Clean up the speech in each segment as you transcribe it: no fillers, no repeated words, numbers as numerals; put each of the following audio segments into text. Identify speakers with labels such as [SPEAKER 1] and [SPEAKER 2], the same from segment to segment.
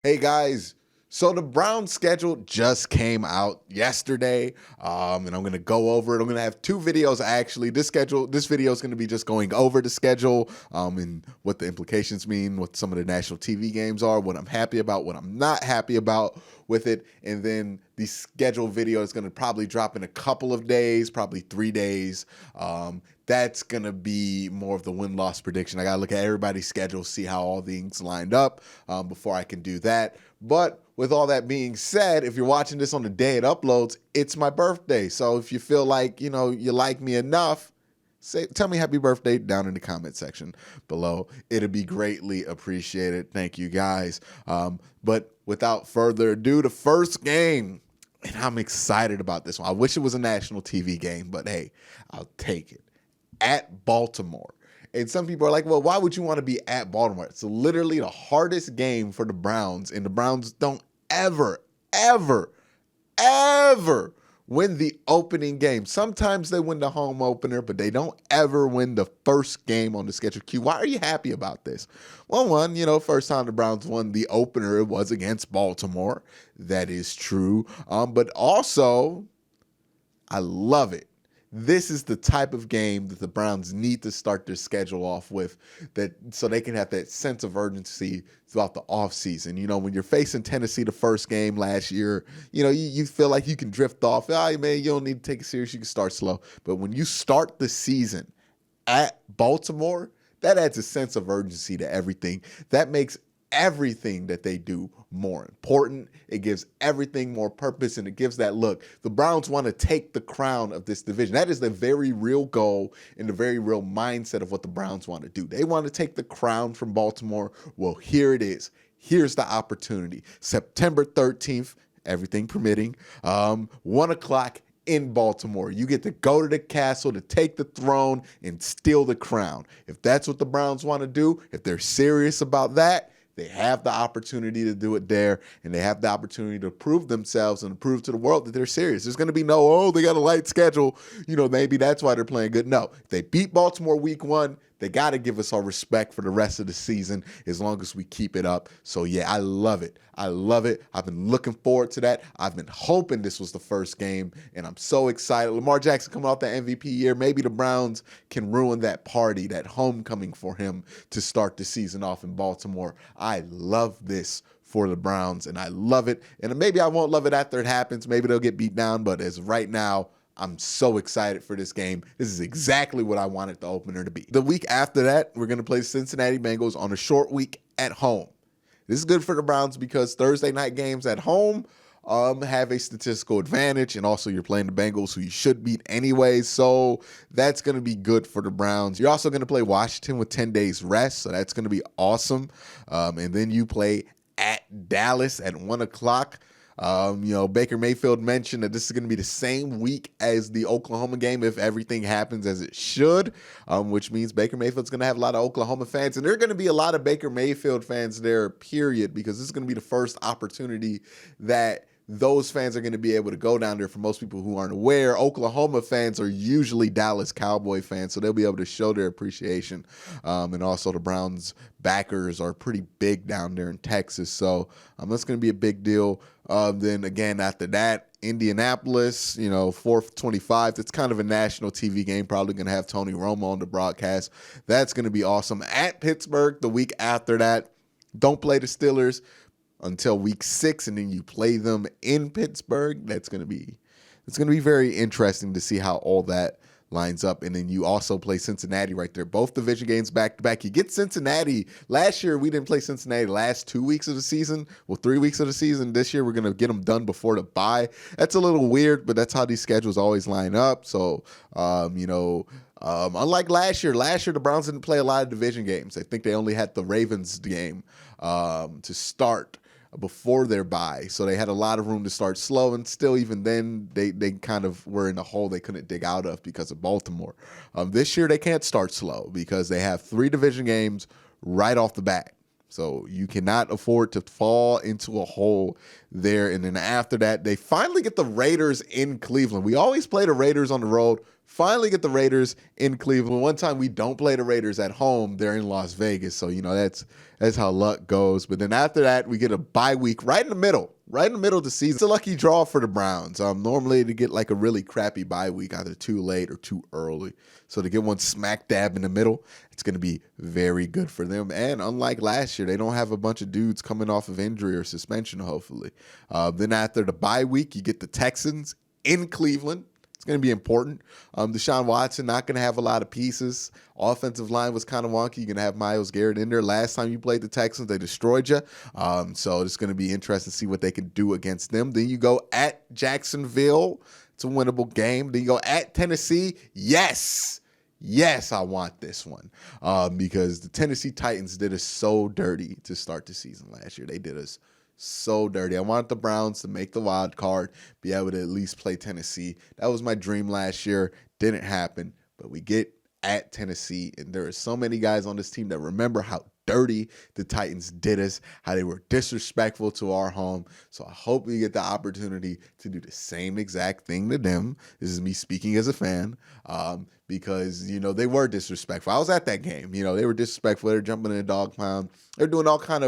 [SPEAKER 1] Hey guys, so the Browns schedule just came out yesterday, and I'm gonna go over it. I'm gonna have two videos actually. This video is gonna be just going over the schedule, and what the implications mean, what some of the national TV games are, what I'm happy about, what I'm not happy about with it, and then the schedule video is gonna probably drop in a couple of days, probably 3 days. That's going to be more of the win-loss prediction. I got to look at everybody's schedule, see how all things lined up before I can do that. But with all that being said, if you're watching this on the day it uploads, it's my birthday. So if you feel like, you like me enough, tell me happy birthday down in the comment section below. It'll be greatly appreciated. Thank you guys. But without further ado, the first game, and I'm excited about this one. I wish it was a national TV game, but hey, I'll take it. At Baltimore. And some people are like, well, why would you want to be at Baltimore? It's literally the hardest game for the Browns, and the Browns don't ever, ever, ever win the opening game. Sometimes they win the home opener, but they don't ever win the first game on the schedule. Q, why are you happy about this? Well, one, first time the Browns won the opener, it was against Baltimore. That is true. But also, I love it. This is the type of game that the Browns need to start their schedule off with, that so they can have that sense of urgency throughout the offseason. When you're facing Tennessee the first game last year, you feel like you can drift off. Oh, man, you don't need to take it serious. You can start slow. But when you start the season at Baltimore, that adds a sense of urgency to everything. That makes everything that they do more important. It gives everything more purpose, and it gives that look. The Browns want to take the crown of this division. That is the very real goal and the very real mindset of what the Browns want to do. They want to take the crown from Baltimore. Well, here it is. Here's the opportunity. September 13th, everything permitting, 1 o'clock in Baltimore. You get to go to the castle to take the throne and steal the crown. If that's what the Browns want to do, if they're serious about that, they have the opportunity to do it there, and they have the opportunity to prove themselves and prove to the world that they're serious. There's going to be no, they got a light schedule. Maybe that's why they're playing good. No, if they beat Baltimore week 1, they got to give us our respect for the rest of the season as long as we keep it up. So, yeah, I love it. I love it. I've been looking forward to that. I've been hoping this was the first game, and I'm so excited. Lamar Jackson coming off that MVP year. Maybe the Browns can ruin that party, that homecoming for him to start the season off in Baltimore. I love this for the Browns, and I love it. And maybe I won't love it after it happens. Maybe they'll get beat down, but as of right now, I'm so excited for this game. This is exactly what I wanted the opener to be. The week after that, we're going to play Cincinnati Bengals on a short week at home. This is good for the Browns because Thursday night games at home have a statistical advantage, and also you're playing the Bengals, who you should beat anyway, so that's going to be good for the Browns. You're also going to play Washington with 10 days rest, so that's going to be awesome. And then you play at Dallas at 1 o'clock. Baker Mayfield mentioned that this is going to be the same week as the Oklahoma game if everything happens as it should, which means Baker Mayfield's going to have a lot of Oklahoma fans, and there are going to be a lot of Baker Mayfield fans there, period, because this is going to be the first opportunity that those fans are going to be able to go down there. For most people who aren't aware, Oklahoma fans are usually Dallas Cowboy fans, so they'll be able to show their appreciation. And also the Browns backers are pretty big down there in Texas, so that's going to be a big deal. Then again, after that, Indianapolis, 4th, 25th. It's kind of a national TV game. Probably going to have Tony Romo on the broadcast. That's going to be awesome. At Pittsburgh, the week after that, don't play the Steelers until week 6, and then you play them in Pittsburgh. It's going to be very interesting to see how all that lines up. And then you also play Cincinnati right there. Both division games back to back. You get Cincinnati. Last year, we didn't play Cincinnati last 2 weeks of the season. Well, 3 weeks of the season. This year, we're going to get them done before the bye. That's a little weird, but that's how these schedules always line up. So, unlike last year, the Browns didn't play a lot of division games. I think they only had the Ravens game to start before their bye, so they had a lot of room to start slow, and still even then they kind of were in a hole they couldn't dig out of because of Baltimore. This year they can't start slow because they have 3 division games right off the bat. So you cannot afford to fall into a hole there. And then after that, they finally get the Raiders in Cleveland. We always play the Raiders on the road. Finally get the Raiders in Cleveland. One time we don't play the Raiders at home. They're in Las Vegas. So, that's how luck goes. But then after that, we get a bye week right in the middle of the season. It's a lucky draw for the Browns. Normally to get like a really crappy bye week, either too late or too early. So to get one smack dab in the middle, it's going to be very good for them. And unlike last year, they don't have a bunch of dudes coming off of injury or suspension, hopefully. Then after the bye week, you get the Texans in Cleveland. It's going to be important. Deshaun Watson not going to have a lot of pieces. Offensive line was kind of wonky. You're going to have Myles Garrett in there. Last time you played the Texans, they destroyed you. So it's going to be interesting to see what they can do against them. Then you go at Jacksonville. It's a winnable game. Then you go at Tennessee. Yes, I want this one because the Tennessee Titans did us so dirty to start the season last year. They did us so dirty. I want the Browns to make the wild card, be able to at least play Tennessee. That was my dream last year. Didn't happen, but we get at Tennessee, and there are so many guys on this team that remember how dirty the Titans did us, how they were disrespectful to our home. So I hope we get the opportunity to do the same exact thing to them. This is me speaking as a fan, because they were disrespectful. I was at that game. They were disrespectful. They're jumping in the dog pound. They're doing all kind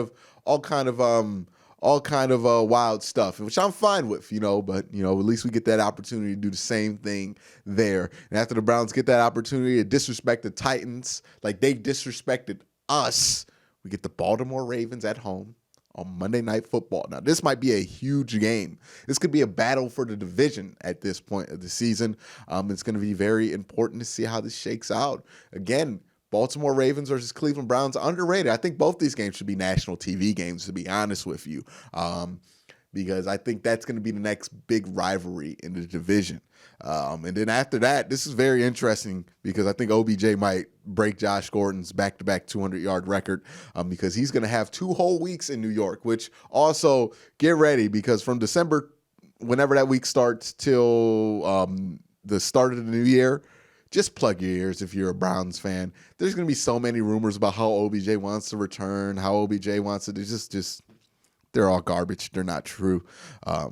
[SPEAKER 1] of wild stuff, which I'm fine with, but, at least we get that opportunity to do the same thing there. And after the Browns get that opportunity to disrespect the Titans like they disrespected us, we get the Baltimore Ravens at home on Monday Night Football. Now, this might be a huge game. This could be a battle for the division at this point of the season. It's going to be very important to see how this shakes out. Again, Baltimore Ravens versus Cleveland Browns, underrated. I think both these games should be national TV games, to be honest with you, because I think that's going to be the next big rivalry in the division. And then after that, this is very interesting because I think OBJ might break Josh Gordon's back-to-back 200-yard record because he's going to have 2 whole weeks in New York, which also get ready because from December, whenever that week starts, till the start of the new year, just plug your ears if you're a Browns fan. There's going to be so many rumors about how OBJ wants to return, how OBJ wants to do. They're all garbage. They're not true.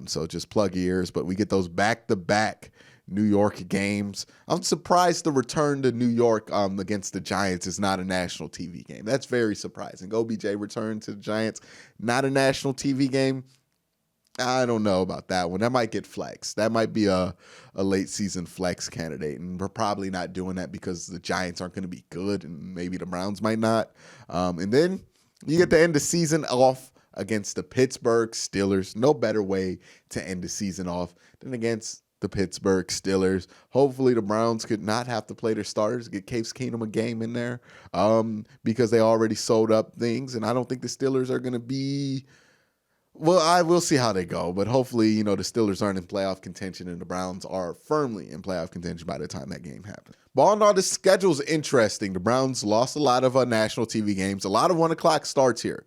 [SPEAKER 1] So just plug your ears. But we get those back-to-back New York games. I'm surprised the return to New York against the Giants is not a national TV game. That's very surprising. OBJ return to the Giants, not a national TV game. I don't know about that one. That might get flexed. That might be a late season flex candidate, and we're probably not doing that because the Giants aren't going to be good, and maybe the Browns might not. And then you get to end the season off against the Pittsburgh Steelers. No better way to end the season off than against the Pittsburgh Steelers. Hopefully the Browns could not have to play their starters, get Case Keenum a game in there because they already sold up things, and I don't think the Steelers are going to be... Well, I will see how they go, but hopefully, the Steelers aren't in playoff contention and the Browns are firmly in playoff contention by the time that game happens. But all in all, the schedule's interesting. The Browns lost a lot of national TV games, a lot of 1 o'clock starts here,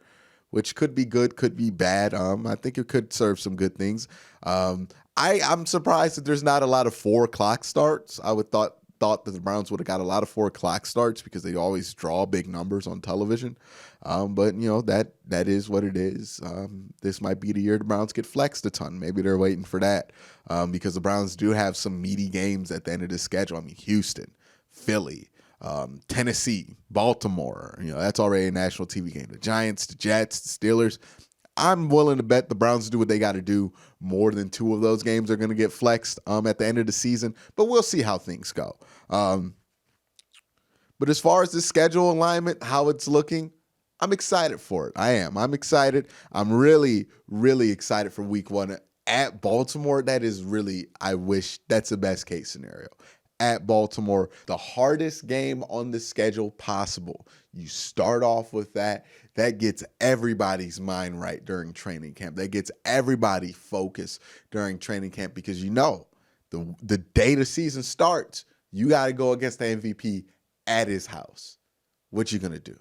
[SPEAKER 1] which could be good, could be bad. I think it could serve some good things. I'm surprised that there's not a lot of 4 o'clock starts. I would thought that the Browns would have got a lot of 4 o'clock starts because they always draw big numbers on television. But that is what it is. This might be the year the Browns get flexed a ton. Maybe they're waiting for that because the Browns do have some meaty games at the end of the schedule. I mean, Houston, Philly, Tennessee, Baltimore. That's already a national TV game. The Giants, the Jets, the Steelers. I'm willing to bet the Browns do what they got to do. More than 2 of those games are going to get flexed at the end of the season, but we'll see how things go. But as far as the schedule alignment, how it's looking, I'm excited for it. I am. I'm excited. I'm really, really excited for week 1 at Baltimore. That is really, I wish that's the best case scenario. At Baltimore, the hardest game on the schedule possible. You start off with that. That gets everybody's mind right during training camp. That gets everybody focused during training camp because the day the season starts, you got to go against the MVP at his house. What you gonna do?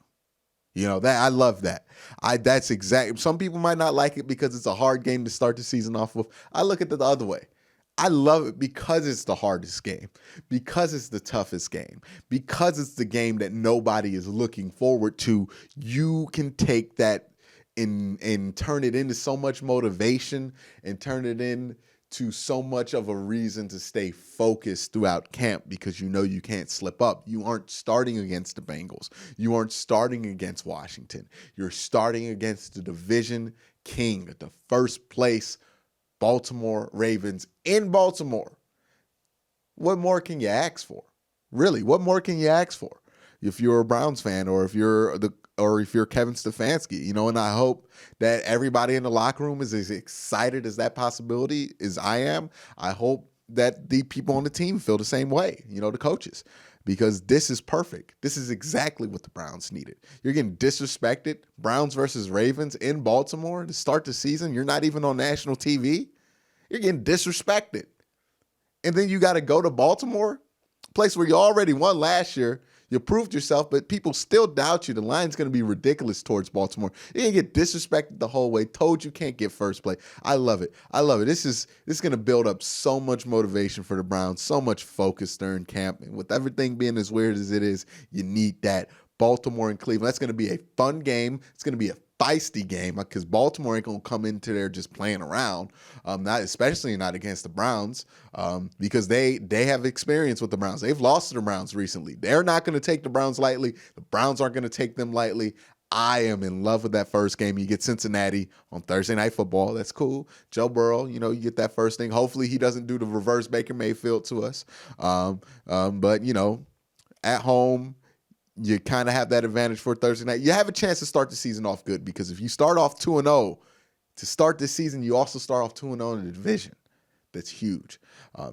[SPEAKER 1] That I love that. That's exactly. Some people might not like it because it's a hard game to start the season off with. I look at it the other way. I love it because it's the hardest game, because it's the toughest game, because it's the game that nobody is looking forward to. You can take that and turn it into so much motivation and turn it into so much of a reason to stay focused throughout camp because you know you can't slip up. You aren't starting against the Bengals. You aren't starting against Washington. You're starting against the division king, the first place Baltimore Ravens in Baltimore. What more can you ask for? Really, what more can you ask for? If you're a Browns fan or if you're Kevin Stefanski, and I hope that everybody in the locker room is as excited as that possibility as I am. I hope that the people on the team feel the same way, the coaches, because this is perfect. This is exactly what the Browns needed. You're getting disrespected. Browns versus Ravens in Baltimore to start the season. You're not even on national TV. You're getting disrespected. And then you got to go to Baltimore, a place where you already won last year. You proved yourself, but people still doubt you. The line's going to be ridiculous towards Baltimore. You're going to get disrespected the whole way, told you can't get first place. I love it. I love it. This is going to build up so much motivation for the Browns, so much focus during camp. And with everything being as weird as it is, you need that. Baltimore and Cleveland. That's going to be a fun game. It's going to be a feisty game because Baltimore ain't gonna come into there just playing around. Especially not against the Browns, because they have experience with the Browns. They've lost to the Browns recently. They're not going to take the Browns lightly. The Browns aren't going to take them lightly. I am in love with that first game. You get Cincinnati on Thursday Night Football. That's cool. Joe Burrow, you get that first thing. Hopefully he doesn't do the reverse Baker Mayfield to us. But at home, you kind of have that advantage for Thursday night. You have a chance to start the season off good because if you start off 2-0 to start this season, you also start off 2-0 in the division. That's huge.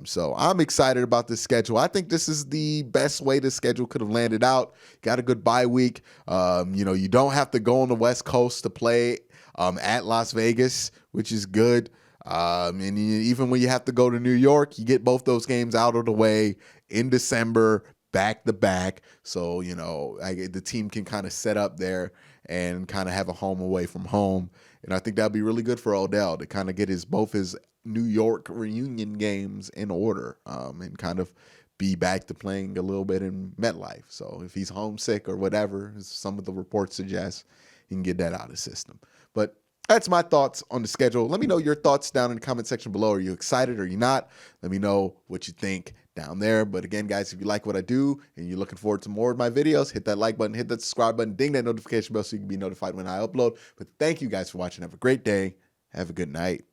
[SPEAKER 1] So I'm excited about this schedule. I think this is the best way the schedule could have landed out. Got a good bye week. You don't have to go on the West Coast to play at Las Vegas, which is good. And even when you have to go to New York, you get both those games out of the way in December, back to back. So, the team can kind of set up there and kind of have a home away from home. And I think that'd be really good for Odell to kind of get both his New York reunion games in order, and kind of be back to playing a little bit in MetLife. So if he's homesick or whatever, as some of the reports suggest, he can get that out of the system. But that's my thoughts on the schedule. Let me know your thoughts down in the comment section below. Are you excited or are you not? Let me know what you think down there. But again, guys, if you like what I do and you're looking forward to more of my videos, hit that like button, hit that subscribe button, ding that notification bell so you can be notified when I upload. But thank you guys for watching. Have a great day. Have a good night.